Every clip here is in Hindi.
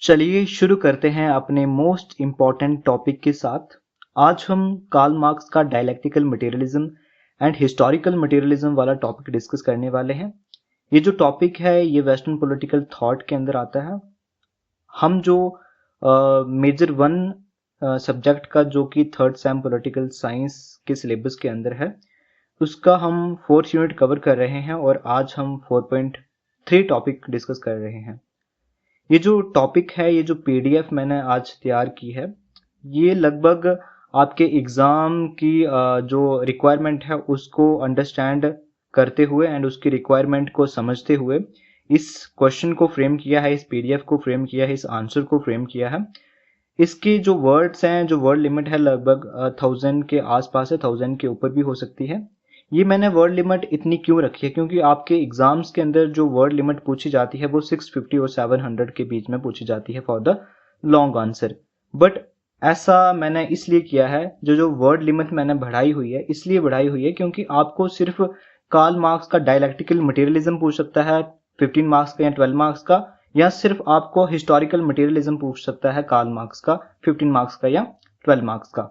चलिए शुरू करते हैं अपने मोस्ट इम्पॉर्टेंट टॉपिक के साथ। आज हम कार्ल मार्क्स का dialectical materialism and historical materialism वाला टॉपिक डिस्कस करने वाले हैं। ये जो टॉपिक है ये वेस्टर्न पॉलिटिकल थॉट के अंदर आता है। हम जो मेजर वन सब्जेक्ट का जो कि थर्ड सेम पॉलिटिकल साइंस के सिलेबस के अंदर है उसका हम फोर्थ यूनिट कवर कर रहे हैं और आज हम 4.3 टॉपिक डिस्कस कर रहे हैं। ये जो टॉपिक है, ये जो पीडीएफ मैंने आज तैयार की है, ये लगभग आपके एग्ज़ाम की जो रिक्वायरमेंट है उसको अंडरस्टैंड करते हुए एंड उसकी रिक्वायरमेंट को समझते हुए इस क्वेश्चन को फ्रेम किया है, इस पीडीएफ को फ्रेम किया है, इस आंसर को फ्रेम किया है। इसकी जो वर्ड्स हैं, जो वर्ड लिमिट है लगभग 1000 के आसपास है, 1000 के ऊपर भी हो सकती है। ये मैंने वर्ड लिमिट इतनी क्यों रखी है, क्योंकि आपके एग्जाम्स के अंदर जो वर्ड लिमिट पूछी जाती है वो 650 और 700 के बीच में पूछी जाती है for the long answer. But ऐसा मैंने इसलिए किया है, जो वर्ड लिमिट मैंने बढ़ाई हुई है इसलिए बढ़ाई हुई है क्योंकि आपको सिर्फ कार्ल मार्क्स का डायलेक्टिकल मटेरियलिज्म पूछ सकता है 15 मार्क्स का या 12 मार्क्स का, या सिर्फ आपको हिस्टोरिकल मटेरियलिज्म पूछ सकता है कार्ल मार्क्स का 15 मार्क्स का या 12 मार्क्स का।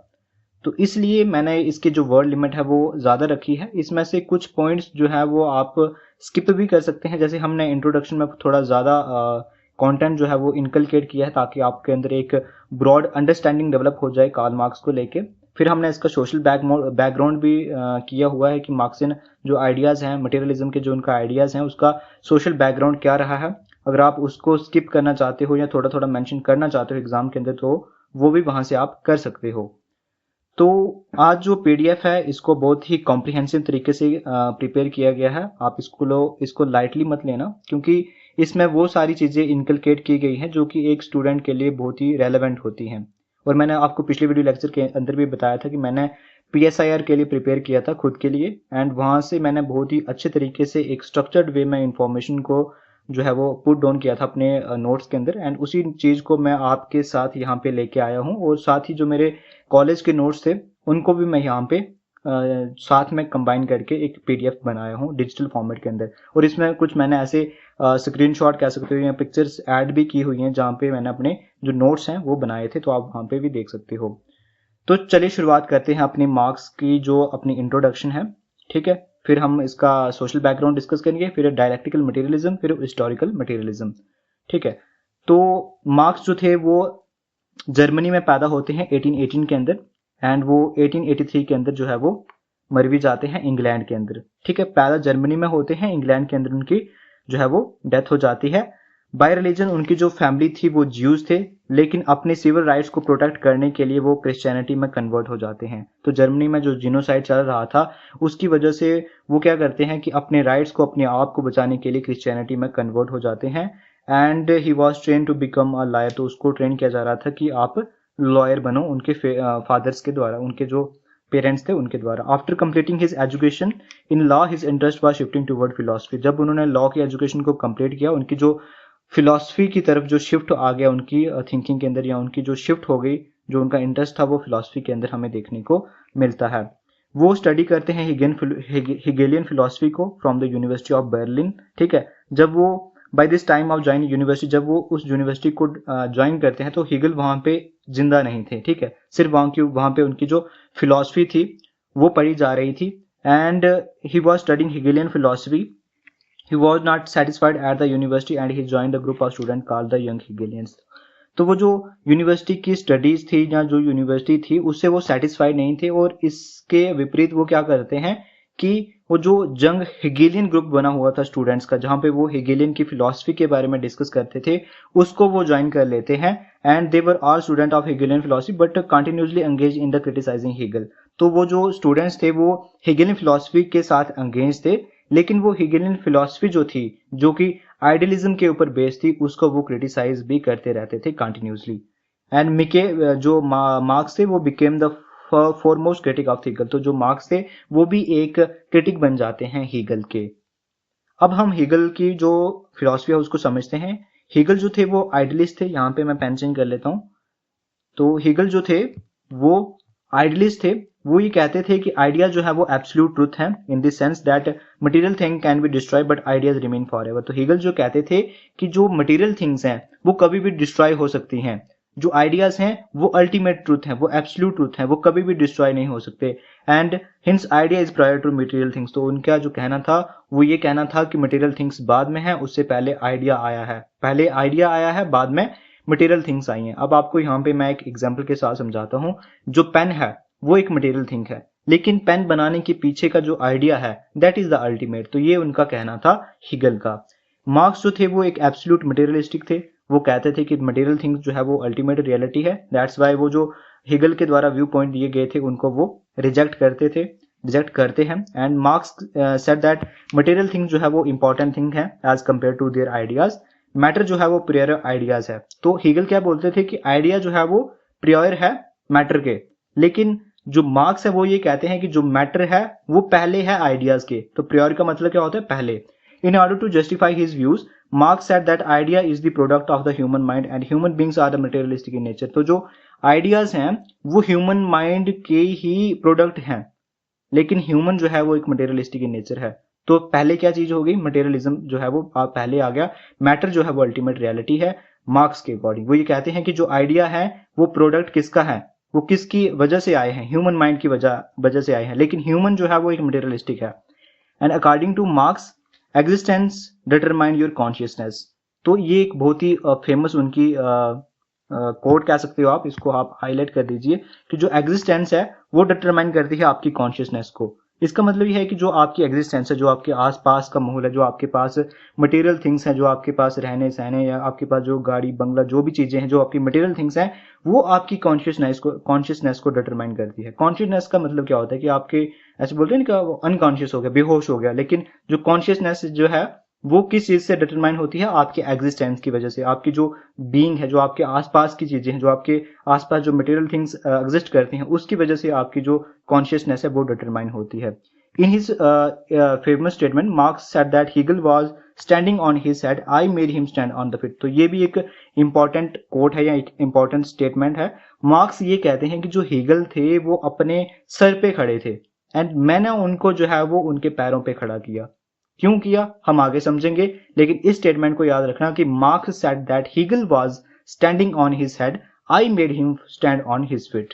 तो इसलिए मैंने इसकी जो वर्ड लिमिट है वो ज़्यादा रखी है। इसमें से कुछ पॉइंट्स जो है वो आप स्किप भी कर सकते हैं, जैसे हमने इंट्रोडक्शन में थोड़ा ज़्यादा कंटेंट जो है वो इनकलकेट किया है ताकि आपके अंदर एक ब्रॉड अंडरस्टैंडिंग डेवलप हो जाए कार्ल मार्क्स को लेके। फिर हमने इसका सोशल बैकग्राउंड भी किया हुआ है कि मार्क्सियन जो आइडियाज़ हैं, मटेरियलिज्म के जो उनका आइडियाज़ हैं, उसका सोशल बैकग्राउंड क्या रहा है। अगर आप उसको स्किप करना चाहते हो या थोड़ा थोड़ा मेंशन करना चाहते हो एग्जाम के अंदर तो वो भी वहां से आप कर सकते हो। तो आज जो पीडीएफ है इसको बहुत ही कॉम्प्रिहेंसिव तरीके से प्रिपेयर किया गया है। आप इसको लाइटली मत लेना, क्योंकि इसमें वो सारी चीज़ें इनकलकेट की गई हैं जो कि एक स्टूडेंट के लिए बहुत ही रेलेवेंट होती हैं। और मैंने आपको पिछले वीडियो लेक्चर के अंदर भी बताया था कि मैंने पीएसआईआर के लिए प्रिपेयर किया था खुद के लिए, एंड वहाँ से मैंने बहुत ही अच्छे तरीके से एक स्ट्रक्चर्ड वे में इंफॉर्मेशन को जो है वो पुट डाउन किया था अपने नोट्स के अंदर, एंड उसी चीज़ को मैं आपके साथ यहाँ पे लेके आया हूँ। और साथ ही जो मेरे कॉलेज के नोट्स थे उनको भी मैं यहाँ पे साथ में कंबाइन करके एक पीडीएफ बनाया हूँ डिजिटल फॉर्मेट के अंदर। और इसमें कुछ मैंने ऐसे स्क्रीनशॉट कह सकते हो या पिक्चर्स ऐड भी की हुई हैं जहाँ पे मैंने अपने जो नोट्स हैं वो बनाए थे, तो आप वहाँ पे भी देख सकते हो। तो चलिए शुरुआत करते हैं अपनी मार्क्स की जो अपनी इंट्रोडक्शन है, ठीक है। फिर हम इसका सोशल बैकग्राउंड डिस्कस करेंगे, फिर डायलेक्टिकल मटेरियलिज्म, फिर हिस्टोरिकल मटेरियलिज्म, ठीक है। तो मार्क्स जो थे वो जर्मनी में पैदा होते हैं 1818 के अंदर, एंड वो 1883 के अंदर जो है वो मर भी जाते हैं इंग्लैंड के अंदर, ठीक है। पैदा जर्मनी में होते हैं, इंग्लैंड के अंदर उनकी जो है वो डेथ हो जाती है। बाय रिलीजन उनकी जो फैमिली थी वो ज्यूज थे, लेकिन अपने सिविल राइट्स को प्रोटेक्ट करने के लिए वो क्रिश्चियनिटी में कन्वर्ट हो जाते हैं। तो जर्मनी में जो जीनोसाइड चल रहा था उसकी वजह से वो क्या करते हैं कि अपने राइट्स को, अपने आप को बचाने के लिए क्रिश्चियनिटी में कन्वर्ट हो जाते हैं। And he was train to become a lawyer, तो उसको ट्रेन किया जा रहा था कि आप लॉयर बनो उनके फादर्स के द्वारा, उनके जो पेरेंट्स थे उनके द्वारा। After completing his education in law his interest was shifting toward philosophy. जब उन्होंने लॉ की एजुकेशन को कंप्लीट किया, उनकी जो फिलॉसफी की तरफ जो शिफ्ट आ गया उनकी थिंकिंग के अंदर, या उनकी जो शिफ्ट हो गई, जो उनका इंटरेस्ट था वो फिलॉसफी के अंदर हमें देखने को मिलता है। वो स्टडी करते हैं हिगेलियन फिलॉसफी को from the university of Berlin, ठीक है। जब वो by this time of join university, जब वो उस यूनिवर्सिटी को ज्वाइन करते हैं तो हिगल वहां पे जिंदा नहीं थे, ठीक है। सिर्फ वहां पे उनकी जो फिलॉसफी थी वो पढ़ी जा रही थी, and he was studying Hegelian philosophy. He was not satisfied at the university and he joined a group of students called the Young Hegelians. तो वो जो यूनिवर्सिटी की स्टडीज थी या जो यूनिवर्सिटी थी उससे वो सेटिस्फाइड नहीं थे, और इसके विपरीत वो क्या करते हैं कि वो जो जंग हेगेलियन ग्रुप बना हुआ था स्टूडेंट्स का, जहाँ पे वो हेगेलियन की फिलॉसफी के बारे में डिस्कस करते थे, उसको वो ज्वाइन कर लेते हैं। And they were all student of Hegelian philosophy but continuously engage in the criticising Hegel. तो वो जो स्टूडेंट्स थे वो हेगेलियन फिलॉसफी के साथ एंगेज थे, लेकिन वो हेगेलियन फिलॉसफी जो थी, जो कि आइडियलिज्म के ऊपर बेस्ड थी, उसको वो क्रिटिसाइज भी करते रहते थे कंटिन्यूसली। एंड जो मार्क्स थे वो became the foremost critic of Hegel. तो जो मार्क्स थे वो भी एक क्रिटिक बन जाते हैं हीगल के। अब हम हीगल की जो फिलॉसफी है उसको समझते हैं। हीगल जो थे वो आइडियलिस्ट थे, यहाँ पे मैं पेंशन कर लेता हूँ। तो हीगल जो थे वो आइडियलिस्ट थे, वो ये कहते थे कि आइडिया जो है वो एब्सोल्यूट ट्रुथ है in the sense that material thing can be destroy but ideas remain forever. तो हीगल जो कहते थे कि जो मटेरियल थिंग्स हैं वो कभी भी डिस्ट्रॉय हो सकती हैं, जो आइडियाज हैं वो अल्टीमेट ट्रुथ है, वो एब्सोल्यूट ट्रुथ है, वो कभी भी डिस्ट्रॉय नहीं हो सकते। And hence idea is prior to material things. तो उनका जो कहना था वो ये कहना था कि मटेरियल थिंग्स बाद में है, उससे पहले आइडिया आया है, पहले आइडिया आया है, बाद में मटेरियल थिंग्स आई हैं। अब आपको यहाँ पे मैं एक एग्जाम्पल के साथ समझाता हूँ। जो पेन है वो एक मटेरियल थिंग है, लेकिन पेन बनाने के पीछे का जो आइडिया है दैट इज द अल्टीमेट। तो ये उनका कहना था हीगल का। मार्क्स जो थे वो एक एब्सोल्यूट मटेरियलिस्टिक थे, वो कहते थे कि मटेरियल थिंग्स जो है वो अल्टीमेट रियलिटी है। दैट्स वाई वो जो हीगल के द्वारा व्यू पॉइंट दिए गए थे उनको वो रिजेक्ट करते हैं। And Marx said that material things जो है वो इंपॉर्टेंट थिंग है as compare to their ideas, matter जो है वो प्रियर आइडियाज है। तो हीगल क्या बोलते थे कि आइडिया जो है वो प्रियर है मैटर के, लेकिन जो मार्क्स है वो ये कहते हैं कि जो मैटर है वो पहले है आइडियाज के। तो प्रियर का मतलब क्या होता है, पहले। In order to justify his views Marx said that idea is the product of the human mind and human beings are the materialistic in nature. तो जो आइडियाज हैं वो ह्यूमन माइंड के ही प्रोडक्ट हैं, लेकिन ह्यूमन जो है वो एक मटेरियलिस्टिक इन नेचर है। तो पहले क्या चीज हो गई, मटेरियलिज्म जो है वो पहले आ गया, मैटर जो है वो अल्टीमेट रियलिटी है मार्क्स के अकॉर्डिंग। वो ये कहते हैं कि जो आइडिया है वो प्रोडक्ट किसका है, वो किसकी वजह से आए हैं, ह्यूमन माइंड की वजह से आए हैं, लेकिन ह्यूमन जो है वो एक मटेरियलिस्टिक है। And according to marks existence determine your consciousness. तो ये एक बहुत ही फेमस उनकी कोड कह सकते हो आप, इसको आप हाईलाइट कर दीजिए कि जो एग्जिस्टेंस है वो डिटरमाइन करती है आपकी कॉन्शियसनेस को। इसका मतलब ये है कि जो आपकी एग्जिस्टेंस है, जो आपके आसपास का माहौल है, जो आपके पास मटेरियल थिंग्स हैं, जो आपके पास रहने सहने या आपके पास जो गाड़ी बंगला जो भी चीजें हैं जो आपकी मटेरियल थिंग्स हैं, वो आपकी कॉन्शियसनेस को डिटरमाइन करती है। कॉन्शियसनेस का मतलब क्या होता है कि आपके ऐसे बोलते हैं ना कि अनकॉन्शियस हो गया, बेहोश हो गया, लेकिन जो कॉन्शियसनेस जो है वो किस चीज से डिटरमाइन होती है, आपके एग्जिस्टेंस की वजह से। आपकी जो बीइंग है, जो आपके आसपास की चीजें हैं, जो आपके आसपास जो मटेरियल थिंग्स एग्जिस्ट करती हैं, उसकी वजह से आपकी जो कॉन्शियसनेस है वो डिटरमाइन होती है। In his famous statement Marx said that Hegel was standing on his head, I made him stand on the feet. तो ये भी एक इंपॉर्टेंट कोट है या एक इंपॉर्टेंट स्टेटमेंट है। मार्क्स ये कहते हैं कि जो हीगल थे वो अपने सर पे खड़े थे एंड मैंने उनको जो है वो उनके पैरों पे खड़ा किया। क्यों किया हम आगे समझेंगे, लेकिन इस स्टेटमेंट को याद रखना कि Marx said that Hegel was standing on his head, I made him stand on his feet.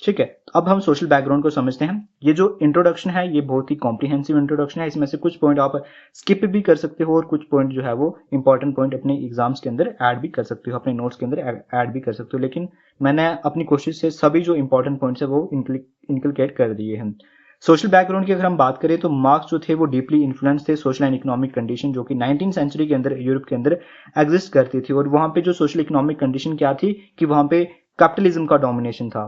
ठीक है, अब हम सोशल बैकग्राउंड को समझते हैं। ये जो इंट्रोडक्शन है ये बहुत ही कॉम्प्रिहेंसिव इंट्रोडक्शन है, इसमें से कुछ पॉइंट आप स्किप भी कर सकते हो और कुछ पॉइंट जो है वो इंपॉर्टेंट पॉइंट अपने एग्जाम्स के अंदर ऐड भी कर सकते हो, अपने नोट्स के अंदर ऐड भी कर सकते हो, लेकिन मैंने अपनी कोशिश से सभी जो इंपॉर्टेंट पॉइंट्स है वो इंक्लकेट कर दिए हैं। सोशल बैकग्राउंड की अगर हम बात करें तो मार्क्स जो थे वो डीपली इन्फ्लुएंस थे सोशल एंड इकोनॉमिक कंडीशन जो कि 19th सेंचुरी के अंदर यूरोप के अंदर एग्जिस्ट करती थी। और वहां पे जो सोशल इकोनॉमिक कंडीशन क्या थी कि वहां पे कैपिटलिज्म का डोमिनेशन था।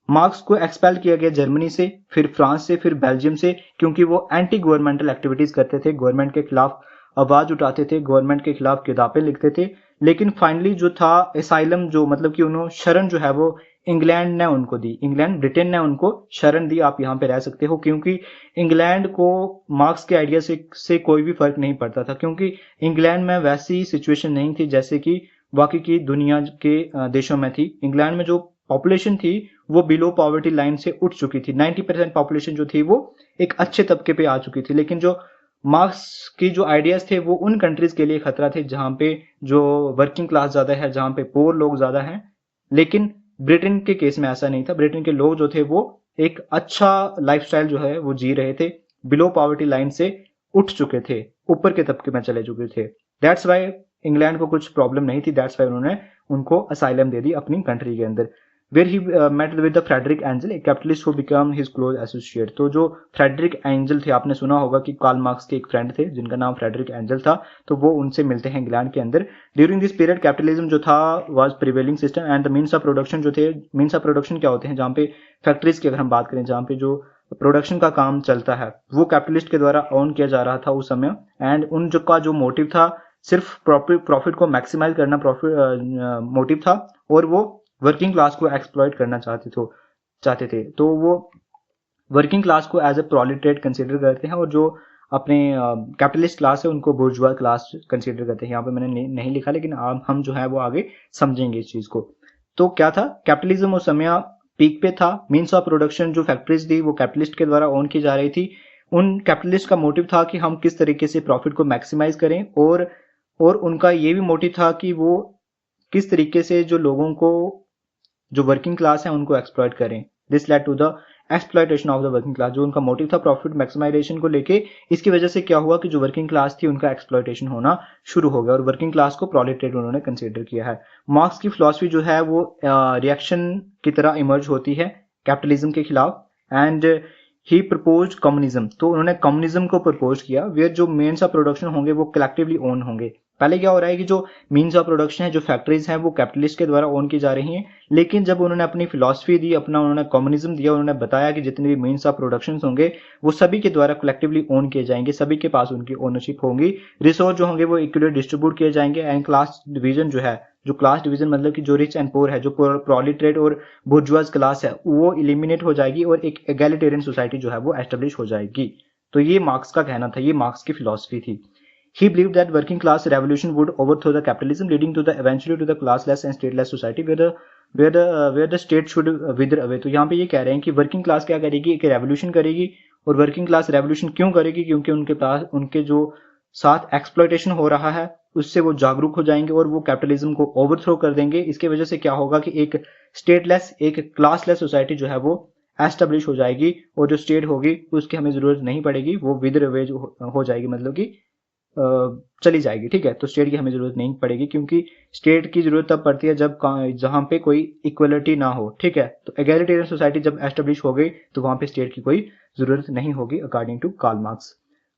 मार्क्स को एक्सपेल किया गया जर्मनी से, फिर फ्रांस से, फिर बेल्जियम से, क्योंकि वो एंटी गवर्नमेंटल एक्टिविटीज करते थे, गवर्नमेंट के खिलाफ आवाज उठाते थे, गवर्नमेंट के खिलाफ किताबें लिखते थे। लेकिन फाइनली जो था एसाइलम, जो मतलब कि उन्होंने शरण जो है वो इंग्लैंड ने उनको दी, इंग्लैंड ब्रिटेन ने उनको शरण दी, आप यहाँ पे रह सकते हो, क्योंकि इंग्लैंड को मार्क्स के आइडिया से कोई भी फर्क नहीं पड़ता था, क्योंकि इंग्लैंड में वैसी सिचुएशन नहीं थी जैसे कि बाकी की दुनिया के देशों में थी। इंग्लैंड में जो पॉपुलेशन थी वो बिलो पॉवर्टी लाइन से उठ चुकी थी, 90% पॉपुलेशन जो थी वो एक अच्छे तबके पे आ चुकी थी। लेकिन जो मार्क्स की जो आइडियाज थे वो उन कंट्रीज के लिए खतरा थे जहां पे जो वर्किंग क्लास ज्यादा है, जहां पे पोर लोग ज्यादा हैं। लेकिन ब्रिटेन के केस में ऐसा नहीं था, ब्रिटेन के लोग जो थे वो एक अच्छा लाइफस्टाइल जो है वो जी रहे थे, बिलो पॉवर्टी लाइन से उठ चुके थे, ऊपर के तबके में चले चुके थे। दैट्स वाई इंग्लैंड को कुछ प्रॉब्लम नहीं थी, दैट्स वाई उन्होंने उनको असाइलम दे दी अपनी कंट्री के अंदर। Where he met with the Frederick Engel, a capitalist who become his close associate. तो जो फ्रेडरिक एंजल थे, आपने सुना होगा कि कार्ल मार्क्स के एक फ्रेंड थे जिनका नाम फ्रेडरिक एंजल था, तो वो उनसे मिलते हैं इंग्लैंड के अंदर। ड्यूरिंग दिस पीरियड कैपिटलिज्म जो था was prevailing system and the means of production जो थे, मीन्स ऑफ प्रोडक्शन क्या होते हैं, जहाँ पे फैक्ट्रीज की अगर हम बात करें, जहाँ पे जो प्रोडक्शन का काम चलता है वो कैपिटलिस्ट के द्वारा ऑन किया जा रहा था उस समय। एंड उन जो का जो मोटिव था सिर्फ प्रॉफिट को मैक्सिमाइज करना, प्रॉफिट मोटिव था, और वो वर्किंग क्लास को एक्सप्लॉइट करना चाहते थे। तो वो वर्किंग क्लास को एज ए प्रोलेटेरिएट कंसीडर करते हैं, और जो अपने कैपिटलिस्ट क्लास है उनको बुर्जुआ क्लास कंसीडर करते हैं। यहाँ पे मैंने नहीं लिखा, लेकिन हम जो है वो आगे समझेंगे इस चीज को। तो क्या था कैपिटलिज्म उस समय पीक पे था। मीन्स ऑफ प्रोडक्शन जो फैक्ट्रीज थी वो कैपिटलिस्ट के द्वारा ओन की जा रही थी। उन कैपिटलिस्ट का मोटिव था कि हम किस तरीके से प्रॉफिट को मैक्सिमाइज करें, और उनका ये भी मोटिव था कि वो किस तरीके से जो लोगों को, जो वर्किंग क्लास है, उनको एक्सप्लॉइट करें। This led to the exploitation of the working class. जो उनका मोटिव था प्रॉफिट मैक्सिमाइजेशन को लेके, इसकी वजह से क्या हुआ कि जो वर्किंग क्लास थी उनका एक्सप्लॉइटेशन होना शुरू हो गया और वर्किंग क्लास को प्रोलेटेरिएट उन्होंने कंसीडर किया है। मार्क्स की फिलॉसफी जो है वो रिएक्शन की तरह इमर्ज होती है कैपिटलिज्म के खिलाफ, एंड ही प्रपोज कम्युनिज्म। तो उन्होंने कम्युनिज्म को प्रपोज किया, वेयर जो मेन्स ऑफ प्रोडक्शन होंगे वो कलेक्टिवली ओन होंगे। पहले क्या हो रहा है कि जो मीन्स ऑफ प्रोडक्शन है, जो फैक्ट्रीज हैं, वो कैपिटलिस्ट के द्वारा ओन की जा रही हैं, लेकिन जब उन्होंने अपनी फिलॉसफी दी, अपना उन्होंने कम्युनिज्म दिया, उन्होंने बताया कि जितने भी मीन्स ऑफ प्रोडक्शन होंगे वो सभी के द्वारा कलेक्टिवली ओन किए जाएंगे, सभी के पास उनकी ओनरशिप होगी, रिसोर्स जो होंगे वो इक्वली डिस्ट्रीब्यूट किए जाएंगे, एंड क्लास डिवीजन जो है, जो क्लास डिवीजन मतलब कि जो रिच एंड पुअर है, जो प्रोलिटरेट और बुर्जुआज क्लास है, वो इलिमिनेट हो जाएगी और एक एगैलिटेरियन सोसाइटी जो है वो एस्टेब्लिश हो जाएगी। तो ये मार्क्स का कहना था, ये मार्क्स की फिलॉसफी थी। He believed that working class revolution would overthrow the capitalism, leading to the eventually to the classless and stateless society where the state should wither away। तो यहाँ पे ये कह रहे हैं कि वर्किंग क्लास क्या करेगी, एक रेवोल्यूशन करेगी। और वर्किंग क्लास रेवोल्यूशन क्यों करेगी? क्योंकि उनके पास, उनके जो साथ एक्सप्लॉइटेशन हो रहा है उससे वो जागरूक हो जाएंगे और वो कैपिटलिज्म को ओवरथ्रो कर देंगे। इसके वजह से क्या होगा कि एक स्टेटलेस, एक क्लासलेस सोसाइटी जो है वो एस्टेब्लिश हो जाएगी, और जो स्टेट होगी उसकी हमें जरूरत नहीं पड़ेगी, वो विदर अवे हो जाएगी, मतलब कि चली जाएगी। ठीक है, तो स्टेट की हमें जरूरत नहीं पड़ेगी, क्योंकि स्टेट की जरूरत तब पड़ती है जब जहां पे कोई इक्वलिटी ना हो। ठीक है, तो एगैलिटेरियन सोसाइटी जब एस्टेब्लिश हो गई तो वहां पे स्टेट की कोई जरूरत नहीं होगी, according to Karl Marx.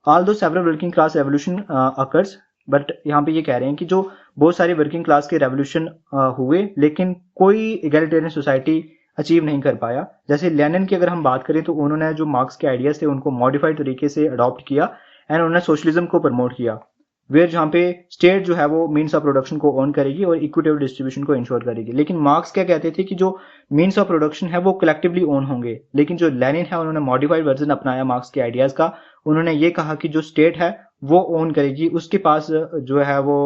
Although several working class revolution occurs, but यहाँ पे ये कह रहे हैं कि जो बहुत सारी वर्किंग क्लास के रेवोल्यूशन हुए, लेकिन कोई एगैलिटेरियन सोसाइटी अचीव नहीं कर पाया। जैसे लेनिन की अगर हम बात करें तो उन्होंने जो मार्क्स के आइडियाज थे उनको मॉडिफाइड तरीके से अडॉप्ट किया, एंड उन्होंने सोशलिज्म को प्रमोट किया, वेयर जहां पे स्टेट जो है वो मीन्स ऑफ प्रोडक्शन को ओन करेगी और इक्विटेबल डिस्ट्रीब्यूशन को इंश्योर करेगी। लेकिन मार्क्स क्या कहते थे कि जो मीन्स ऑफ प्रोडक्शन है वो कलेक्टिवली ओन होंगे, लेकिन जो लेनिन है उन्होंने मॉडिफाइड वर्जन अपनाया मार्क्स के आइडियाज का। उन्होंने ये कहा कि जो स्टेट है वो ओन करेगी, उसके पास जो है वो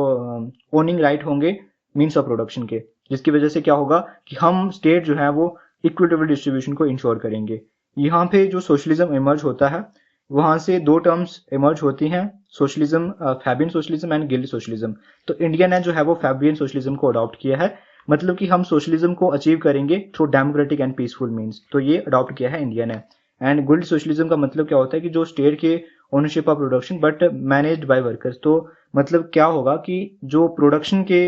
ओनिंग राइट होंगे मीन्स ऑफ प्रोडक्शन के, जिसकी वजह से क्या होगा कि हम स्टेट जो है वो इक्विटेबल डिस्ट्रीब्यूशन को इंश्योर करेंगे। यहाँ पे जो सोशलिज्म इमर्ज होता है वहां से दो टर्म्स इमर्ज होती हैं, socialism, Fabian socialism and guild socialism. तो इंडिया ने जो है वो फैबियन सोशलिज्म को अडॉप्ट किया है, मतलब कि हम सोशलिज्म को अचीव करेंगे through democratic and peaceful means, तो ये अडॉप्ट किया है इंडिया ने। एंड गिल्ड सोशलिज्म का मतलब क्या होता है कि जो स्टेट के ownership of production but managed by workers. तो मतलब क्या होगा कि जो प्रोडक्शन के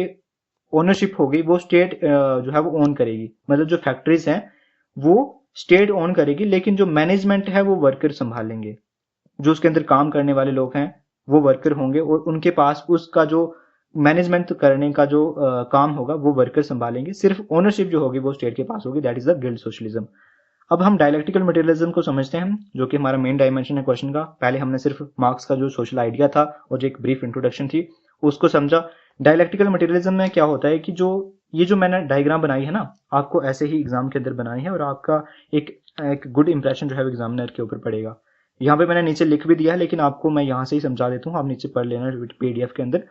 ओनरशिप होगी वो स्टेट जो है वो ओन करेगी, मतलब जो फैक्ट्रीज हैं वो स्टेट ओन करेगी, लेकिन जो मैनेजमेंट है वो वर्कर संभालेंगे, जो उसके अंदर काम करने वाले लोग हैं वो वर्कर होंगे, और उनके पास उसका जो मैनेजमेंट करने का जो काम होगा वो वर्कर संभालेंगे, सिर्फ ओनरशिप जो होगी वो स्टेट के पास होगी। That is the guild socialism. अब हम डायलेक्टिकल मटेरियलिज्म को समझते हैं, जो कि हमारा मेन डायमेंशन है क्वेश्चन का। पहले हमने सिर्फ मार्क्स का जो सोशल आइडिया था और जो एक ब्रीफ इंट्रोडक्शन थी उसको समझा। डायलेक्टिकल मटेरियलिज्म में क्या होता है कि जो ये जो मैंने डायग्राम बनाई है ना, आपको ऐसे ही एग्जाम के अंदर बनाई है, और आपका एक गुड इंप्रेशन जो है एग्जामिनर के ऊपर पड़ेगा। यहाँ पे मैंने नीचे लिख भी दिया है, लेकिन आपको मैं यहाँ से ही समझा देता हूँ, आप नीचे पढ़ लेना पीडीएफ के अंदर।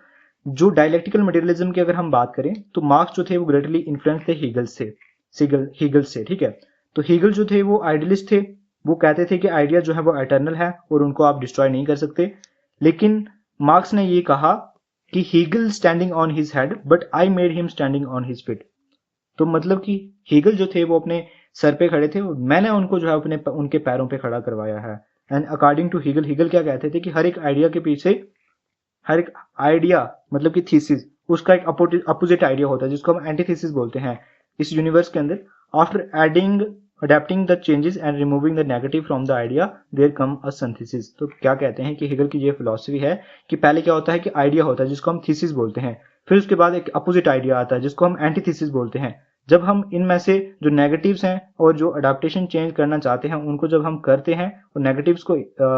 जो डायलेक्टिकल मटेरियलिज्म की अगर हम बात करें तो मार्क्स जो थे वो ग्रेटली इन्फ्लुएंस थे हीगल से। ठीक है, तो हीगल जो थे वो आइडियलिस्ट थे, वो कहते थे कि आइडिया जो है वो एटर्नल है और उनको आप डिस्ट्रॉय नहीं कर सकते। लेकिन मार्क्स ने ये कहा कि Hegel standing on his head but I made him standing on his feet. तो मतलब कि हीगल जो थे वो अपने सर पे खड़े थे और मैंने उनको जो है अपने उनके पैरों पे खड़ा करवाया है। एंड अकॉर्डिंग टू हीगल क्या कहते थे कि हर एक आइडिया के पीछे, हर एक आइडिया मतलब कि थीसिस, उसका एक अपोजिट आइडिया होता है जिसको हम एंटीथीसिस बोलते हैं इस यूनिवर्स के अंदर। After adding adapting the changes and removing the negative from the idea there come a synthesis. तो क्या कहते हैं कि हीगल की ये फिलॉसफी है कि पहले क्या होता है कि आइडिया होता है जिसको हम थीसिस बोलते हैं, फिर उसके बाद एक अपोजिट आइडिया आता है जिसको हम एंटीथीसिस बोलते हैं। जब हम इनमें से जो नेगेटिव्स हैं और जो अडेप्टेशन चेंज करना चाहते हैं उनको जब हम करते हैं और नेगेटिव्स को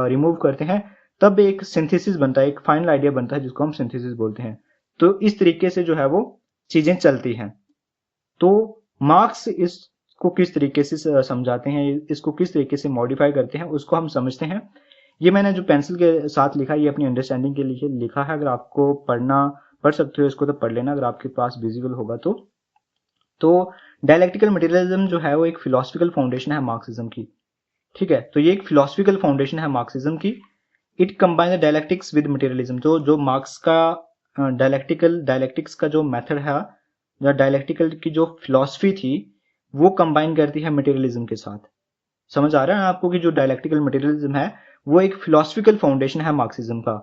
रिमूव करते हैं, तब एक सिंथेसिस बनता है, एक फाइनल आइडिया बनता है जिसको हम सिंथेसिस बोलते हैं। तो इस तरीके से जो है वो चीजें चलती हैं। तो मार्क्स इसको किस तरीके से समझाते हैं, इसको किस तरीके से मॉडिफाई करते हैं, उसको हम समझते हैं। ये मैंने जो पेंसिल के साथ लिखा है ये अपनी अंडरस्टैंडिंग के लिए लिखा है, अगर आपको पढ़ सकते हो इसको तो पढ़ लेना, अगर आपके पास विजिबल होगा तो तो डायलेक्टिकल मटेरियलिज्म जो है वो एक फिलोसफिकल फाउंडेशन है मार्क्सिज्म की, ठीक है। तो ये एक फिलोसफिकल फाउंडेशन है मार्क्सिज्म की। It combine the dialectics with materialism. जो मार्क्स का डायलेक्टिक्स का जो मेथड है या डायलेक्टिकल की जो फिलॉसफी थी वो कंबाइन करती है मटेरियलिज्म के साथ। समझ आ रहा है आपको कि जो डायलेक्टिकल मटेरियलिज्म है वो एक फिलोसफिकल फाउंडेशन है मार्क्सिज्म का।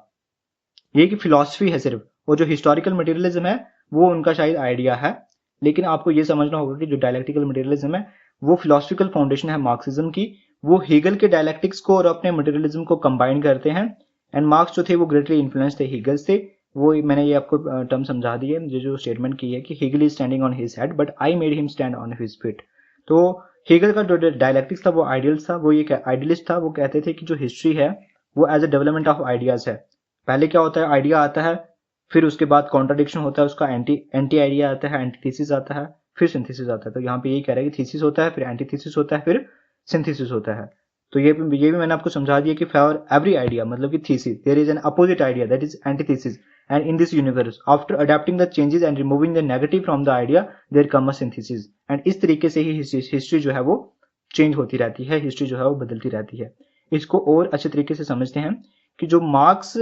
ये एक फिलॉसफी है सिर्फ, और जो हिस्टोरिकल मटेरियलिज्म है वो उनका शायद आइडिया है। लेकिन आपको ये समझना होगा कि जो डायलेक्टिकल मटेरियलिज्म है वो फिलोसफिकल फाउंडेशन है मार्क्सिज्म की। वो हेगल के डायलेक्टिक्स को और अपने मटेरियलिज्म को कंबाइन करते हैं। एंड मार्क्स जो थे वो ग्रेटली इन्फ्लुएंस थे हेगल से। वो मैंने ये आपको टर्म समझा दी है, जो स्टेटमेंट की है कि Hegel is standing on his head but I made him stand on his feet. तो हेगल का जो डायलेक्टिक्स था वो आइडियल्स था, वो ये आइडियलिस्ट था। वो कहते थे कि जो हिस्ट्री है वो as a development of ideas है। पहले क्या होता है, आइडिया आता है, फिर उसके बाद कॉन्ट्राडिक्शन होता है, उसका एंटी आइडिया आता है, एंटीथीसिस आता है, फिर सिंथेसिस आता है। तो यहाँ पे यही कह रहा है कि थीसिस होता है, फिर एंटीथीसिस होता है, फिर सिंथेसिस होता है। तो ये भी मैंने आपको समझा दिया कि फॉर एवरी आइडिया मतलब कि thesis there is an opposite idea that is antithesis, and in this universe after adapting the changes and removing the negative from the idea there come a synthesis. And इस तरीके से ही हिस्ट्री जो है वो चेंज होती रहती है, हिस्ट्री जो है वो बदलती रहती है। इसको और अच्छे तरीके से समझते हैं कि जो मार्क्स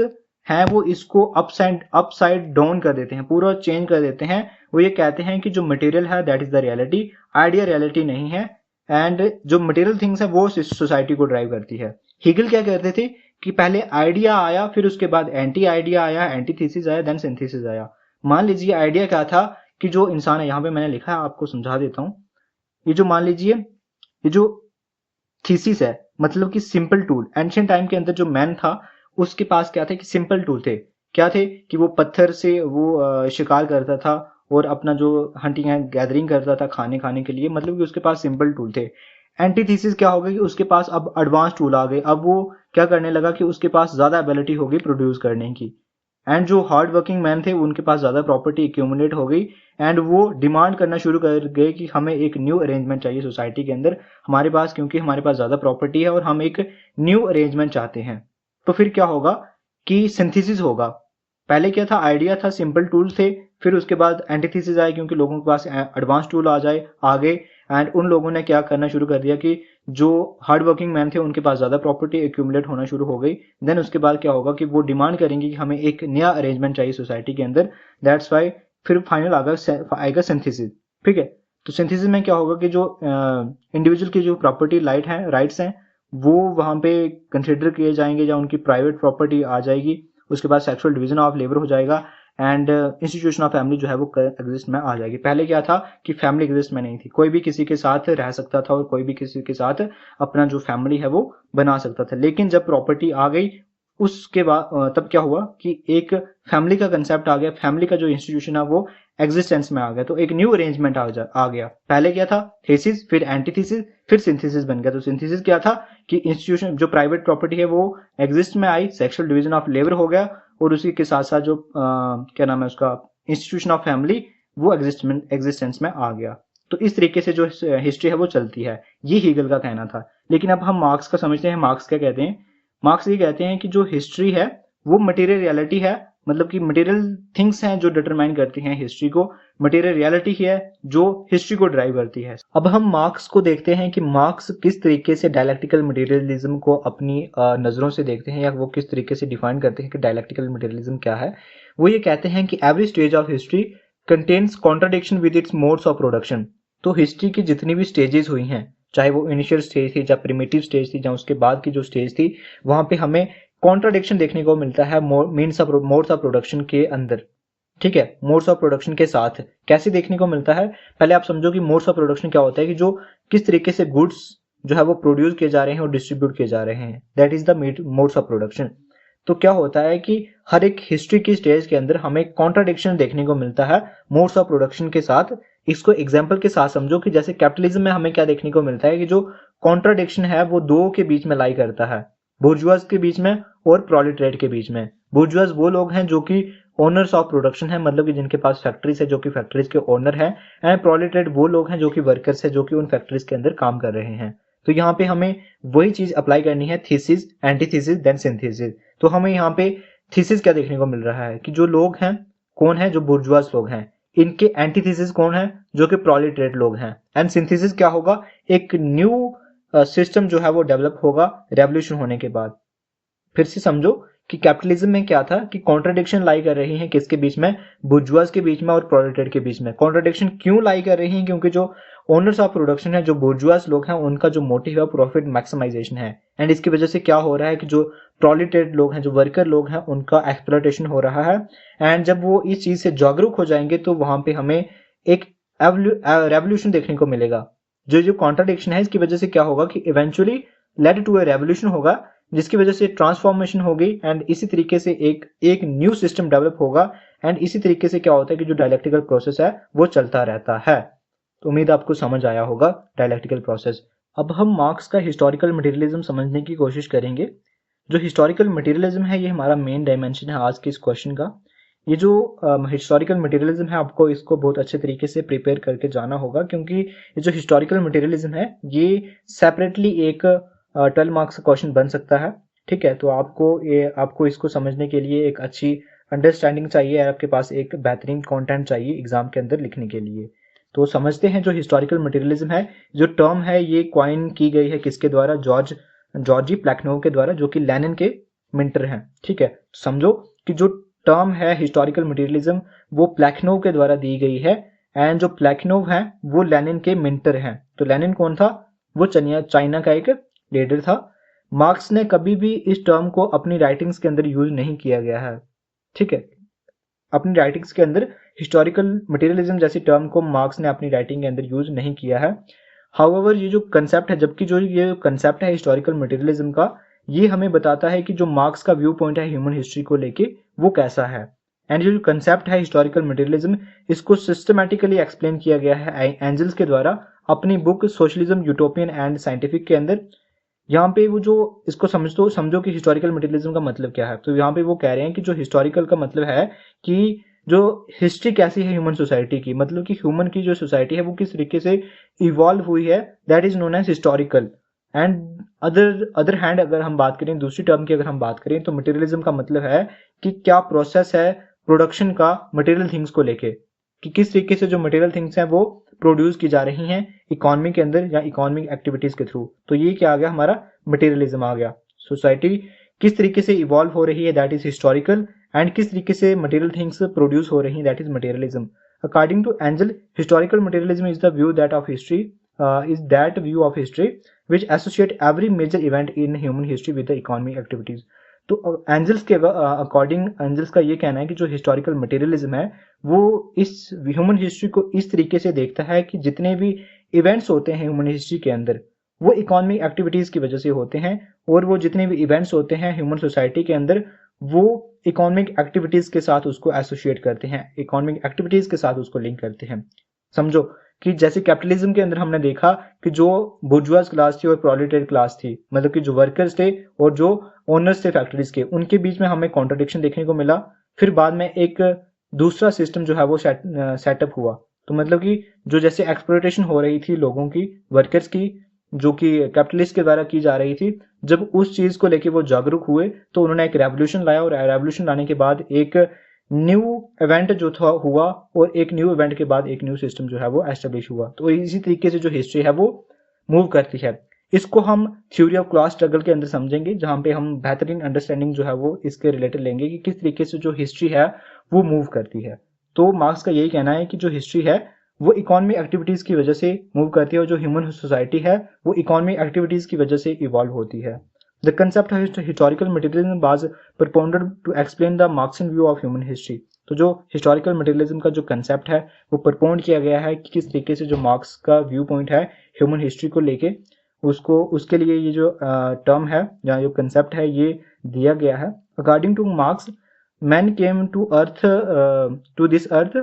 हैं वो इसको अपसाइड डाउन कर देते हैं, पूरा चेंज कर देते हैं। वो ये कहते हैं कि जो मटेरियल है that is the reality, idea reality नहीं है। एंड जो मटेरियल थिंग्स है वो सोसाइटी को ड्राइव करती है। हिगल क्या कहते थे कि पहले आइडिया आया, फिर उसके बाद एंटी आइडिया आया, एंटीथीसिस आया, देन सिंथेसिस आया। मान लीजिए आइडिया क्या था कि जो इंसान है, यहाँ पे मैंने लिखा है आपको समझा देता हूँ। ये जो मान लीजिए ये जो थीसिस है मतलब कि सिंपल टूल। एंशियंट टाइम के अंदर जो मैन था उसके पास क्या थे कि सिंपल टूल थे। क्या थे कि वो पत्थर से वो शिकार करता था और अपना जो हंटिंग एंड गैदरिंग करता था खाने के लिए, मतलब कि उसके पास सिंपल टूल थे। एंटीथीसिस क्या हो गया कि उसके पास अब एडवांस टूल आ गए। अब वो क्या करने लगा कि उसके पास ज्यादा एबिलिटी होगी प्रोड्यूस करने की। एंड जो हार्ड वर्किंग मैन थे उनके पास ज्यादा प्रॉपर्टी एक्यूमुलेट हो गई। एंड वो डिमांड करना शुरू कर गए कि हमें एक न्यू अरेंजमेंट चाहिए सोसाइटी के अंदर हमारे पास, क्योंकि हमारे पास ज्यादा प्रॉपर्टी है और हम एक न्यू अरेंजमेंट चाहते हैं। तो फिर क्या होगा कि सिंथेसिस होगा। पहले क्या था, आइडिया था, सिंपल टूल थे, फिर उसके बाद एंटीथेसिस आए क्योंकि लोगों के पास एडवांस टूल आ गए। एंड उन लोगों ने क्या करना शुरू कर दिया कि जो हार्ड वर्किंग मैन थे उनके पास ज्यादा प्रॉपर्टी एक्यूमुलेट होना शुरू हो गई। देन उसके बाद क्या होगा कि वो डिमांड करेंगे कि हमें एक नया अरेंजमेंट चाहिए सोसाइटी के अंदर। दैट्स वाई फिर फाइनल आएगा सिंथेसिस। ठीक है, तो सिंथेसिस में क्या होगा कि जो इंडिविजुअल की जो प्रॉपर्टी राइट्स हैं वो वहां पे कंसिडर किए जाएंगे, या उनकी प्राइवेट प्रॉपर्टी आ जाएगी। उसके बाद सेक्सुअल डिवीजन ऑफ लेबर हो जाएगा एंड इंस्टीट्यूशन ऑफ फैमिली जो है वो एग्जिस्ट में आ जाएगी। पहले क्या था कि फैमिली एग्जिस्ट में नहीं थी, कोई भी किसी के साथ रह सकता था और कोई भी किसी के साथ अपना जो फैमिली है वो बना सकता था। लेकिन जब प्रॉपर्टी आ गई उसके बाद तब क्या हुआ कि एक फैमिली का कंसेप्ट आ गया, फैमिली का जो इंस्टीट्यूशन है वो एग्जिस्टेंस में आ गया। तो एक न्यू अरेंजमेंट आ गया। पहले क्या था, थीसिस, फिर एंटीथीसिस, फिर सिंथेसिस बन गया। तो सिंथेसिस क्या था कि इंस्टीट्यूशन जो प्राइवेट प्रॉपर्टी है वो एग्जिस्ट में आई, सेक्सुअल डिवीजन ऑफ लेबर हो गया, और उसी के साथ साथ जो क्या नाम है उसका, इंस्टीट्यूशन ऑफ फैमिली, वो एग्जिस्टेंस में आ गया। तो इस तरीके से जो हिस्ट्री है वो चलती है, ये हीगल का कहना था। लेकिन अब हम मार्क्स का समझते हैं। मार्क्स क्या कहते हैं? मार्क्स ये कहते हैं कि जो हिस्ट्री है वो मटेरियल रियलिटी है, मतलब कि मटेरियल थिंग्स हैं जो डिटरमाइन करती हैं हिस्ट्री को। मटेरियल रियलिटी ही है जो हिस्ट्री को ड्राइव करती है। अब हम मार्क्स को देखते हैं कि मार्क्स किस तरीके से डायलेक्टिकल मटेरियलिज्म को अपनी नजरों से देखते हैं, या वो किस तरीके से डिफाइन करते हैं कि डायलेक्टिकल मटेरियलिज्म क्या है। वो ये कहते हैं कि every stage of history contains contradiction with its modes of production. तो हिस्ट्री की जितनी भी स्टेजेस हुई हैं, चाहे वो इनिशियल स्टेज थी, या प्रिमिटिव स्टेज थी, या उसके बाद की जो स्टेज थी, वहां पे हमें कॉन्ट्राडिक्शन देखने को मिलता है मोड्स ऑफ प्रोडक्शन के अंदर। ठीक है, मोड्स ऑफ प्रोडक्शन के साथ कैसे देखने को मिलता है? पहले आप समझो कि मोड्स ऑफ प्रोडक्शन क्या होता है, कि जो किस तरीके से गुड्स जो है वो प्रोड्यूस किए जा रहे हैं और डिस्ट्रीब्यूट किए जा रहे हैं, that is the modes of production. तो क्या होता है कि हर एक हिस्ट्री की स्टेज के अंदर हमें कॉन्ट्राडिक्शन देखने को मिलता है मोड्स ऑफ प्रोडक्शन के साथ। इसको एग्जाम्पल के साथ समझो कि जैसे कैपिटलिज्म में हमें क्या देखने को मिलता है कि जो कॉन्ट्राडिक्शन है वो दो के बीच में लाई करता है, बुर्जुआज के बीच में और प्रोलेटरिएट के बीच में। बुर्जुआज वो लोग हैं जो कि ओनर्स ऑफ प्रोडक्शन है, मतलब कि जिनके पास फैक्ट्रीज है, जो कि फैक्ट्रीज के ओनर हैं। एंड प्रोलेटरिएट वो लोग हैं जो कि वर्कर्स है, जो कि उन फैक्ट्रीज के अंदर काम कर रहे हैं। तो यहाँ पे हमें वही चीज अप्लाई करनी है, थीसिस, एंटीथीसिस, देन सिंथेसिस। तो हमें यहाँ पे थीसिस क्या देखने को मिल रहा है कि जो लोग हैं, कौन है, जो बुर्जुआज लोग हैं, इनके एंटीथेसिस कौन है, जो कि प्रोलेटरेट लोग हैं। एंड सिंथेसिस क्या होगा, एक न्यू सिस्टम जो है वो डेवलप होगा रेवोल्यूशन होने के बाद। फिर से समझो कि कैपिटलिज्म में क्या था कि कॉन्ट्रडिक्शन लाई कर रही है किसके बीच में, बुर्जुआज के बीच में और प्रोलेटरेट के बीच में। कॉन्ट्रडिक्शन क्यों लाई कर रही है, क्योंकि जो ओनर्स ऑफ प्रोडक्शन है, जो बुर्जुआज लोग हैं, उनका जो मोटिव है प्रॉफिट मैक्सिमाइजेशन है। एंड इसकी वजह से क्या हो रहा है कि जो प्रोलेटरेट लोग हैं, जो वर्कर लोग हैं, उनका एक्सप्लॉयटेशन हो रहा है। एंड जब वो इस चीज से जागरूक हो जाएंगे तो वहां पे हमें एक रेवोल्यूशन देखने को मिलेगा। जो जो कॉन्ट्रडिक्शन है इसकी वजह से क्या होगा कि eventually led to a revolution होगा, जिसकी वजह से ट्रांसफॉर्मेशन होगी। एंड इसी तरीके से एक न्यू सिस्टम डेवलप होगा। एंड इसी तरीके से क्या होता है कि जो डायलेक्टिकल प्रोसेस है वो चलता रहता है। तो उम्मीद आपको समझ आया होगा डायलेक्टिकल प्रोसेस। अब हम मार्क्स का हिस्टोरिकल मटेरियलिज्म समझने की कोशिश करेंगे। जो हिस्टोरिकल मटेरियलिज्म है ये हमारा मेन डायमेंशन है आज के इस क्वेश्चन का। ये जो हिस्टोरिकल मटेरियलिज्म है, आपको इसको बहुत अच्छे तरीके से प्रिपेयर करके जाना होगा, क्योंकि ये जो हिस्टोरिकल मटेरियलिज्म है ये सेपरेटली एक 12 मार्क्स का क्वेश्चन बन सकता है। ठीक है, तो आपको इसको समझने के लिए एक अच्छी अंडरस्टैंडिंग चाहिए, आपके पास एक बेहतरीन कंटेंट चाहिए एग्जाम के अंदर लिखने के लिए। तो समझते हैं जो हिस्टोरिकल मटेरियलिज्म है, जो टर्म है ये क्वाइन की गई है किसके द्वारा, जॉर्जी प्लेखनोव के द्वारा, जो कि लेनिन के मिंटर हैं। ठीक है, समझो कि जो टर्म है हिस्टोरिकल मटेरियलिज्म वो प्लेखनोव के द्वारा दी गई है। एंड जो प्लेखनोव है वो लेनिन के मिंटर हैं। तो लेनिन कौन था, वो चाइना का एक लीडर था। मार्क्स ने कभी भी इस टर्म को अपनी राइटिंग्स के अंदर यूज नहीं किया गया है। ठीक है, अपनी राइटिंग्स के अंदर हिस्टोरिकल मटेरियलिज्म जैसी टर्म को मार्क्स ने अपनी राइटिंग के अंदर यूज नहीं किया है। हाउएवर ये जो कंसेप्ट है, जबकि जो ये कंसेप्ट है हिस्टोरिकल मटेरियलिज्म का, ये हमें बताता है कि जो मार्क्स का व्यू पॉइंट है ह्यूमन हिस्ट्री को लेके वो कैसा है। एंड ये जो कंसेप्ट है हिस्टोरिकल मटेरियलिज्म, इसको सिस्टमैटिकली एक्सप्लेन किया गया है एंजल्स के द्वारा अपनी book socialism utopian and scientific के अंदर। यहाँ पे वो जो इसको समझो कि हिस्टोरिकल मटेरियलिज्म का मतलब क्या है। तो यहाँ पे वो कह रहे हैं कि जो हिस्टोरिकल का मतलब है कि जो हिस्ट्री कैसी है ह्यूमन सोसाइटी की, मतलब कि ह्यूमन की जो सोसाइटी है वो किस तरीके से इवॉल्व हुई है, that is known as historical. And other hand अगर हम बात करें, दूसरी टर्म की अगर हम बात करें, तो मटेरियलिज्म का मतलब है कि क्या प्रोसेस है प्रोडक्शन का मटेरियल थिंग्स को लेके, कि किस तरीके से जो मटेरियल थिंग्स हैं वो प्रोड्यूस की जा रही हैं इकोनॉमी के अंदर या इकोनॉमिक एक्टिविटीज के थ्रू। तो ये क्या आ गया, हमारा मटेरियलिज्म आ गया। सोसाइटी किस तरीके से इवॉल्व हो रही है, दैट इज हिस्टोरिकल। एंड किस तरीके से मटेरियल थिंग्स प्रोड्यूस हो रही हैं, that is materialism. According to Engel, historical materialism is the view that of history is that view of history which associate every major event in human history with the economic activities। तो एंजल्स के अकॉर्डिंग एंजल्स का ये कहना है कि जो हिस्टोरिकल मटेरियलिज्म है वो इस ह्यूमन हिस्ट्री को इस तरीके से देखता है कि जितने भी इवेंट्स होते हैं ह्यूमन हिस्ट्री के अंदर वो इकोनॉमिक एक्टिविटीज की वजह से होते हैं, और वो जितने भी इवेंट्स होते हैं ह्यूमन सोसाइटी के अंदर वो इकोनॉमिक एक्टिविटीज के साथ उसको एसोसिएट करते हैं, इकोनॉमिक एक्टिविटीज के साथ उसको लिंक करते हैं। समझो कि जैसे कैपिटलिज्म के अंदर हमने देखा कि जो बुर्जुआज क्लास थी और प्रोलेटेरिएट क्लास थी, मतलब कि जो वर्कर्स थे और जो ओनर्स थे फैक्ट्रीज के, उनके बीच में हमें कॉन्ट्रडिक्शन देखने को मिला। फिर बाद में एक दूसरा सिस्टम जो है वो सेटअप हुआ। तो मतलब कि जो जैसे एक्सप्लॉयटेशन हो रही थी लोगों की, वर्कर्स की, जो कि कैपिटलिस्ट के द्वारा की जा रही थी, जब उस चीज को लेके वो जागरूक हुए तो उन्होंने एक रेवोल्यूशन लाया, और रेवोल्यूशन लाने के बाद एक न्यू इवेंट जो था हुआ, और एक न्यू इवेंट के बाद एक न्यू सिस्टम जो है वो एस्टेब्लिश हुआ। तो इसी तरीके से जो हिस्ट्री है वो मूव करती है। इसको हम थ्योरी ऑफ क्लास स्ट्रगल के अंदर समझेंगे, जहां पे हम बेहतरीन अंडरस्टैंडिंग जो है वो इसके रिलेटेड लेंगे कि किस तरीके से जो हिस्ट्री है वो मूव करती है। तो मार्क्स का यही कहना है कि जो हिस्ट्री है वो इकोनॉमिक एक्टिविटीज की वजह से मूव करती है, और जो ह्यूमन सोसाइटी है वो इकोनॉमिक एक्टिविटीज की वजह से इवॉल्व होती है। The concept of historical materialism was propounded to explain the Marxian view of human history। तो जो हिस्टोरिकल मटेरियलिज्म का जो कंसेप्ट है वो परपोन्ड किया गया है कि किस तरीके से जो मार्क्स का व्यू पॉइंट है ह्यूमन हिस्ट्री को लेके, उसके लिए ये जो टर्म है या जो कंसेप्ट है ये दिया गया है। According to Marx, man came to this earth,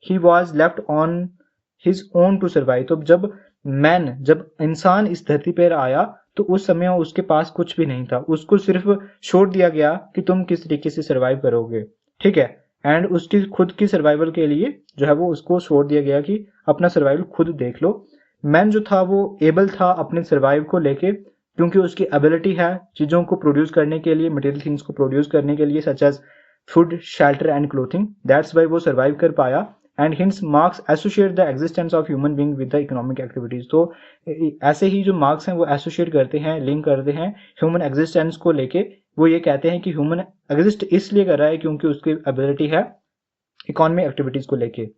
he was left on his own to survive. तो जब इंसान इस धरती पर आया तो उस समय उसके पास कुछ भी नहीं था, उसको सिर्फ छोड़ दिया गया कि तुम किस तरीके से सर्वाइव करोगे। ठीक है, एंड उसकी खुद की सर्वाइवल के लिए जो है वो उसको छोड़ दिया गया कि अपना सर्वाइवल खुद देख लो। मैन जो था वो एबल था अपने सर्वाइव को लेके, क्योंकि उसकी एबिलिटी है चीजों को प्रोड्यूस करने के लिए, मटेरियल थिंग्स को प्रोड्यूस करने के लिए, such as food, shelter and clothing. That's why वो सर्वाइव कर पाया। And hence Marx associate the existence of human being with the economic activities. तो ऐसे ही जो मार्क्स हैं वो एसोसिएट करते हैं, लिंक करते हैं ह्यूमन एग्जिस्टेंस को लेके। वो ये कहते हैं कि ह्यूमन एग्जिस्ट इसलिए कर रहा है क्योंकि उसकी एबिलिटी है इकोनॉमिक एक्टिविटीज को लेके।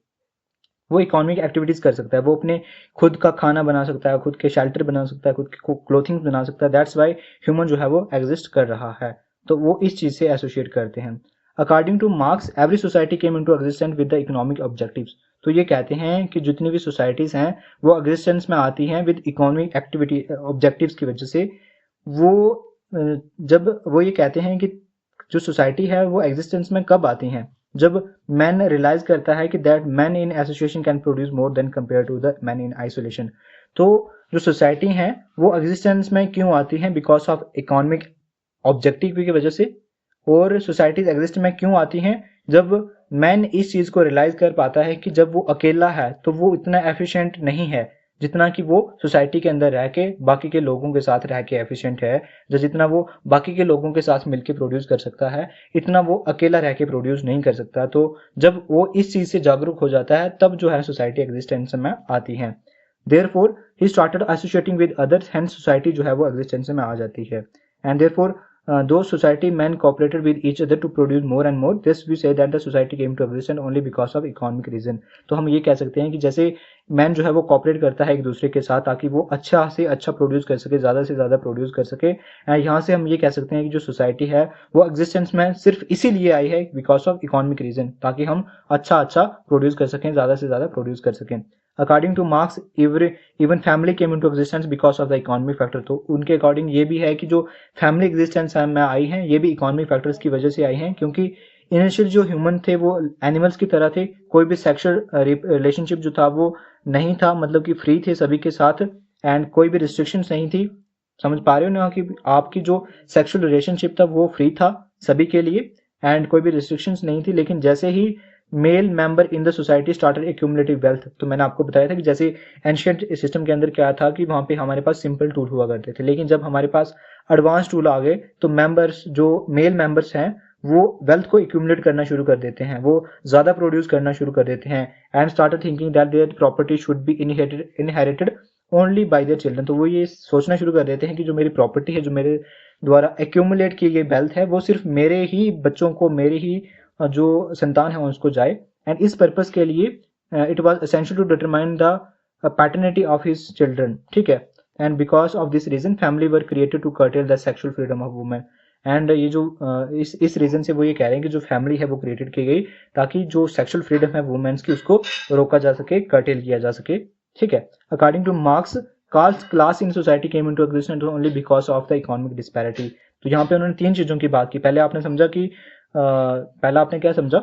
वो इकोनॉमिक एक्टिविटीज कर सकता है, वो अपने खुद का खाना बना सकता है, खुद के शेल्टर बना सकता है, खुद के क्लोथिंग बना सकता है। दैट्स वाई ह्यूमन जो है वो एग्जिस्ट कर रहा है। तो वो इस चीज से एसोसिएट करते हैं। According to marks every society came into existence with the economic objectives. तो ये कहते हैं कि जितनी भी सोसाइटीज हैं वो एग्जिस्टेंस में आती हैं विद इकोनॉमिक एक्टिविटी ऑब्जेक्टिव्स की वजह से। वो जब वो ये कहते हैं कि जो सोसाइटी है वो एग्जिस्टेंस में कब आती हैं, जब मैन रियलाइज करता है कि that man in association can produce more than compare to the man in isolation. तो जो सोसाइटी है वो एग्जिस्टेंस में क्यों आती हैं, बिकॉज ऑफ इकोनॉमिक ऑब्जेक्टिव की वजह से। और सोसाइटीज एग्जिस्ट में क्यों आती हैं, जब मैन इस चीज को रियलाइज कर पाता है कि जब वो अकेला है तो वो इतना एफिशिएंट नहीं है जितना कि वो सोसाइटी के अंदर रह के बाकी के लोगों के साथ रह के एफिशिएंट है। जो जितना वो बाकी के लोगों के साथ मिलकर प्रोड्यूस कर सकता है इतना वो अकेला रह के प्रोड्यूस नहीं कर सकता। तो जब वो इस चीज से जागरूक हो जाता है तब जो है सोसाइटी एग्जिस्टेंस में आती है। Therefore he started associating with others, hence society जो है वो एग्जिस्टेंस में आ जाती है। And therefore those society men cooperated with each other to produce more and more. This we say that the society came to exist only because of economic reason. तो हम ये कह सकते हैं कि जैसे मैन जो है वो कॉपरेट करता है एक दूसरे के साथ ताकि वो अच्छा से अच्छा प्रोड्यूस कर सके, ज़्यादा से ज़्यादा प्रोड्यूस कर सके। यहाँ से हम ये कह सकते हैं कि जो सोसाइटी है वो एग्जिस्टेंस में सिर्फ इसीलिए आई है बिकॉज ऑफ इकोनॉमिक रीजन, ताकि हम अच्छा प्रोड्यूस कर सकें, ज़्यादा से ज़्यादा प्रोड्यूस कर सकें। According to marks even family came into existence because of the economic factor. तो उनके अकॉर्डिंग ये भी है कि जो फैमिली एग्जिस्टेंस में आई हैं ये भी इकोनॉमिक फैक्टर्स की वजह से आई हैं, क्योंकि इनिशियल जो ह्यूमन थे वो एनिमल्स की तरह थे, कोई भी सेक्सुअल रिलेशनशिप जो था वो नहीं था, मतलब कि फ्री थे सभी के साथ एंड कोई भी रिस्ट्रिक्शंस नहीं थी। समझ पा रहे हो ना कि आपकी जो सेक्सुअल रिलेशनशिप था वो फ्री था सभी के लिए एंड कोई भी रिस्ट्रिक्शंस नहीं थी। लेकिन जैसे ही male member in the society started accumulative wealth, तो मैंने आपको बताया था कि जैसे एंशिएंट सिस्टम के अंदर क्या था कि वहां पे हमारे पास सिंपल टूल हुआ करते थे, लेकिन जब हमारे पास एडवांस टूल आ गए तो मेंबर्स जो मेल मेंबर्स हैं वो वेल्थ को एक्यूमुलेट करना शुरू कर देते हैं, वो ज्यादा प्रोड्यूस करना शुरू कर देते हैं and started thinking that their property should be inherited only by their children. तो वो ये सोचना शुरू कर देते हैं कि जो मेरी प्रॉपर्टी है, जो मेरे द्वारा एक्यूमुलेट की गई वेल्थ है, वो सिर्फ मेरे ही बच्चों को, मेरे ही जो संतान है उसको जाए। एंड इस पर्पस के लिए it was essential to determine the paternity of his children, ठीक है। And because of this reason family were created to curtail the sexual freedom of women. एंड ये जो इस रीजन से वो ये कह रहे हैं कि जो फैमिली है वो क्रिएटेड की गई ताकि जो सेक्सुअल फ्रीडम है वुमेन्स की उसको रोका जा सके, कर्टेल किया जा सके, ठीक है। According to marks class in society came into existence only because of the economic disparity. तो यहाँ पे उन्होंने तीन चीजों की बात की। पहले आपने समझा कि पहला आपने क्या समझा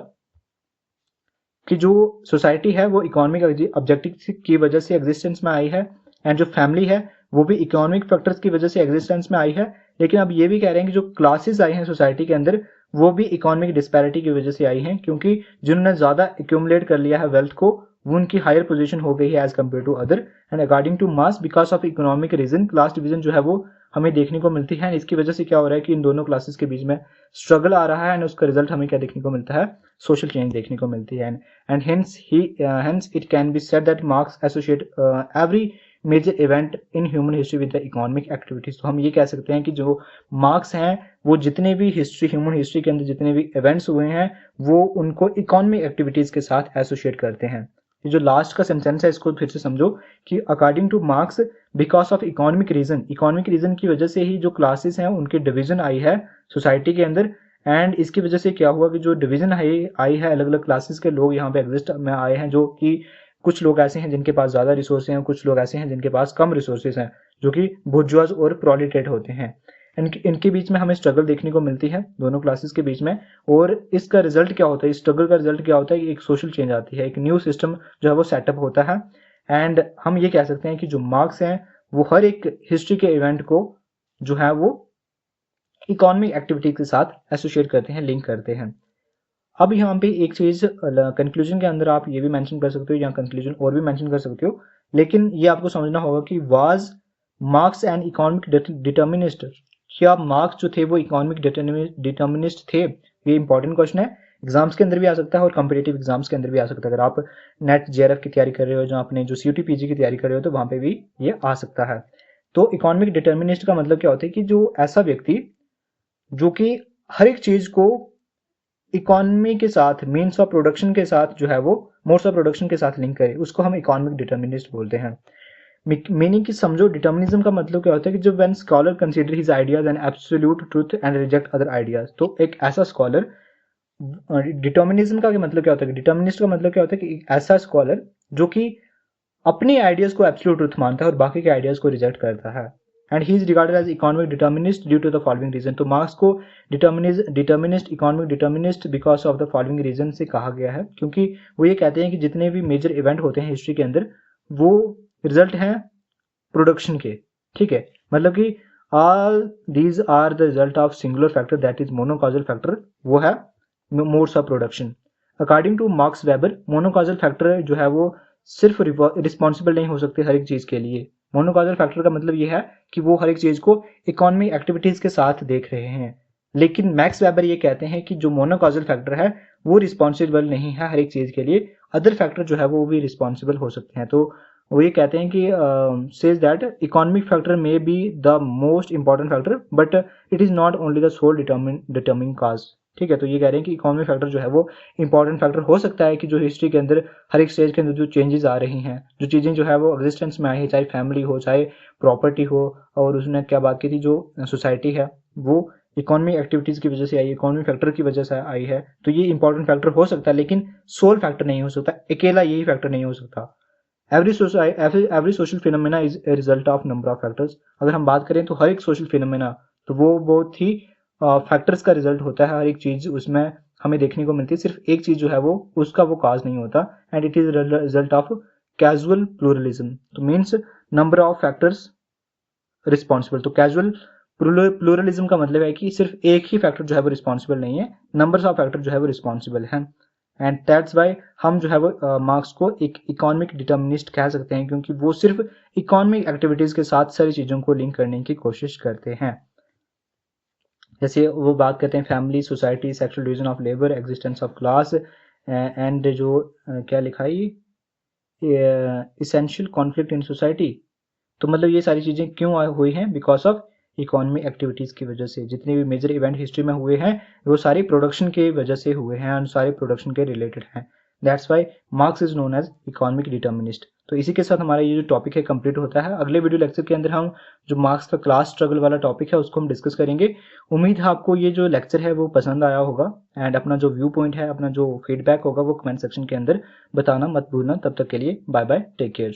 कि जो सोसाइटी है वो इकोनॉमिक ऑब्जेक्टिव की वजह से एग्जिस्टेंस में आई है एंड जो फैमिली है वो भी इकोनॉमिक फैक्टर्स की वजह से एग्जिस्टेंस में आई है। लेकिन अब ये भी कह रहे हैं कि जो क्लासेस आई हैं सोसाइटी के अंदर वो भी इकोनॉमिक डिस्पैरिटी की वजह से आई हैं, क्योंकि जिन्होंने ज्यादा एक्यूमुलेट कर लिया है वेल्थ को वो उनकी हायर पोजीशन हो गई है as compare to other. And according to Marx because of economic reason class division जो है वो हमें देखने को मिलती है। इसकी वजह से क्या हो रहा है कि इन दोनों क्लासेस के बीच में स्ट्रगल आ रहा है एंड उसका रिजल्ट हमें क्या देखने को मिलता है, सोशल चेंज देखने को मिलती है। And hence it can be said that Marx associate every major event in human history with the economic activities. तो हम ये कह सकते हैं कि जो मार्क्स हैं वो जितने भी ह्यूमन हिस्ट्री के अंदर जितने भी इवेंट्स हुए हैं वो उनको इकोनॉमिक एक्टिविटीज के साथ एसोसिएट करते हैं। ये जो लास्ट का सेंटेंस है इसको फिर से समझो कि according to Marx because of economic reason की वजह से ही जो क्लासेस हैं उनकी डिवीजन आई है सोसाइटी के अंदर। एंड इसकी वजह से क्या हुआ कि जो डिवीजन आई है, अलग अलग क्लासेस के लोग यहाँ पे एग्जिस्ट में आए हैं, जो कि कुछ लोग ऐसे हैं जिनके पास ज्यादा रिसोर्सेज हैं, कुछ लोग ऐसे हैं जिनके पास कम रिसोर्सेज हैं, जो कि बुर्जुआज और प्रोलिटेट होते हैं। इनके बीच में हमें स्ट्रगल देखने को मिलती है दोनों क्लासेस के बीच में। और इसका रिजल्ट क्या होता है, इस स्ट्रगल का रिजल्ट क्या होता है, एक सोशल चेंज आती है, एक न्यू सिस्टम जो है वो सेटअप होता है। एंड हम ये कह सकते हैं कि जो मार्क्स हैं वो हर एक हिस्ट्री के इवेंट को जो है वो इकोनॉमिक एक्टिविटी के साथ एसोसिएट करते हैं, लिंक करते हैं। अब यहाँ पे एक चीज कंक्लूजन के अंदर आप ये भी मेंशन कर सकते हो या कंक्लूजन और भी मेंशन कर सकते हो, लेकिन ये आपको समझना होगा कि was marks and economic determinist, क्या मार्क्स जो थे वो इकोनॉमिक डिटर्मिनिस्ट थे? ये इंपॉर्टेंट क्वेश्चन है। एग्जाम्स के अंदर भी आ सकता है और कॉम्पिटेटिव एग्जाम्स के अंदर भी आ सकता है। अगर आप नेट जेआरएफ की तैयारी कर रहे हो, जो आपने जो सीयूटी पीजी की तैयारी कर रहे हो, तो वहां पे भी ये आ सकता है। तो इकोनॉमिक डिटर्मिनिस्ट का मतलब क्या होता है कि जो ऐसा व्यक्ति जो कि हर एक चीज को इकोनॉमी के साथ, मीन्स ऑफ प्रोडक्शन के साथ जो है वो मोड्स ऑफ प्रोडक्शन के साथ लिंक करे, उसको हम इकोनॉमिक डिटर्मिनिस्ट बोलते हैं। मीनिंग की समझो, डिटर्मिनिज्म का मतलब क्या होता है कि जब when scholar consider his ideas and absolute truth and reject other ideas, तो एक ऐसा स्कॉलर, डिटर्मिनिज्म का मतलब क्या होता है, डिटर्मिनिस्ट का मतलब क्या होता है कि एक ऐसा स्कॉलर जो कि अपनी आइडियाज को एब्सोल्यूट ट्रूथ मानता है और बाकी के आइडियाज को रिजेक्ट करता है। And he is regarded as economic determinist due to the following reason. तो मार्क्स को determinist, economic determinist because of the following reason से कहा गया है, क्योंकि वो ये कहते हैं कि जितने भी मेजर इवेंट होते हैं हिस्ट्री के अंदर, वो रिजल्ट हैं प्रोडक्शन के। ठीक है, मतलब कि all these are the result of singular factor that is monocausal factor, वो है modes of production. According to Marx Weber, monocausal factor जो है वो सिर्फ रिस्पॉन्सिबल नहीं हो सकते हर एक चीज के लिए। मोनोकॉजल फैक्टर का मतलब ये है कि वो हर एक चीज को इकोनॉमी एक्टिविटीज के साथ देख रहे हैं, लेकिन मैक्स वेबर ये कहते हैं कि जो मोनोकॉजल फैक्टर है वो रिस्पॉन्सिबल नहीं है हर एक चीज के लिए, अदर फैक्टर जो है वो भी रिस्पॉन्सिबल हो सकते हैं। तो वो ये कहते हैं कि says that economic factor may be the most important factor but it is not only the sole determining cause. ठीक है, तो ये कह रहे हैं कि इकोनॉमिक फैक्टर जो है वो इंपॉर्टेंट फैक्टर हो सकता है कि जो हिस्ट्री के अंदर हर एक स्टेज के अंदर जो चेंजेस आ रही हैं, जो चीज़ें जो है वो एग्जिस्टेंस में आई है, चाहे फैमिली हो, चाहे प्रॉपर्टी हो, और उसने क्या बात की थी, जो सोसाइटी है वो इकोनॉमिक एक्टिविटीज की वजह से आई, इकोनॉमिक फैक्टर की वजह से आई है। तो ये इंपॉर्टेंट फैक्टर हो सकता है, लेकिन सोल फैक्टर नहीं हो सकता, अकेला यही फैक्टर नहीं हो सकता। Every social phenomena is a result of number of factors. अगर हम बात करें तो हर एक सोशल फिनोमेना, तो वो बहुत ही फैक्टर्स का रिजल्ट होता है। हर एक चीज उसमें हमें देखने को मिलती है, सिर्फ एक चीज जो है वो उसका वो काज नहीं होता। And it is result of causal pluralism. तो means number of factors responsible. तो कैजुअल प्लूरलिज्म का मतलब है कि सिर्फ एक ही फैक्टर जो है वो रिस्पॉन्सिबल नहीं है, नंबर्स ऑफ फैक्टर जो है वो रिस्पॉन्सिबल है। एंड दैट्स वाई हम जो है वो मार्क्स को एक इकोनॉमिक डिटर्मिनिस्ट कह सकते हैं, क्योंकि वो सिर्फ इकोनॉमिक एक्टिविटीज के साथ सारी चीजों को लिंक करने की कोशिश करते हैं। जैसे वो बात करते हैं family, society, sexual division of labour, existence of class, and जो क्या लिखा है, इसेंशियल कॉन्फ्लिक्ट इन सोसाइटी। तो मतलब ये सारी चीजें क्यों हुई हैं, बिकॉज ऑफ इकोनॉमिक एक्टिविटीज की वजह से। जितने भी मेजर इवेंट हिस्ट्री में हुए हैं वो सारी प्रोडक्शन के वजह से हुए हैं और सारे प्रोडक्शन के रिलेटेड हैं। That's why Marx is known as economic determinist. तो इसी के साथ हमारा ये जो टॉपिक है कंप्लीट होता है। अगले वीडियो लेक्चर के अंदर हम जो मार्क्स का क्लास स्ट्रगल वाला टॉपिक है उसको हम डिस्कस करेंगे। उम्मीद है आपको ये जो लेक्चर है वो पसंद आया होगा, एंड अपना जो व्यू पॉइंट है, अपना जो फीडबैक होगा वो कमेंट सेक्शन के अंदर बताना मत भूलना। तब तक के लिए बाय बाय, टेक केयर।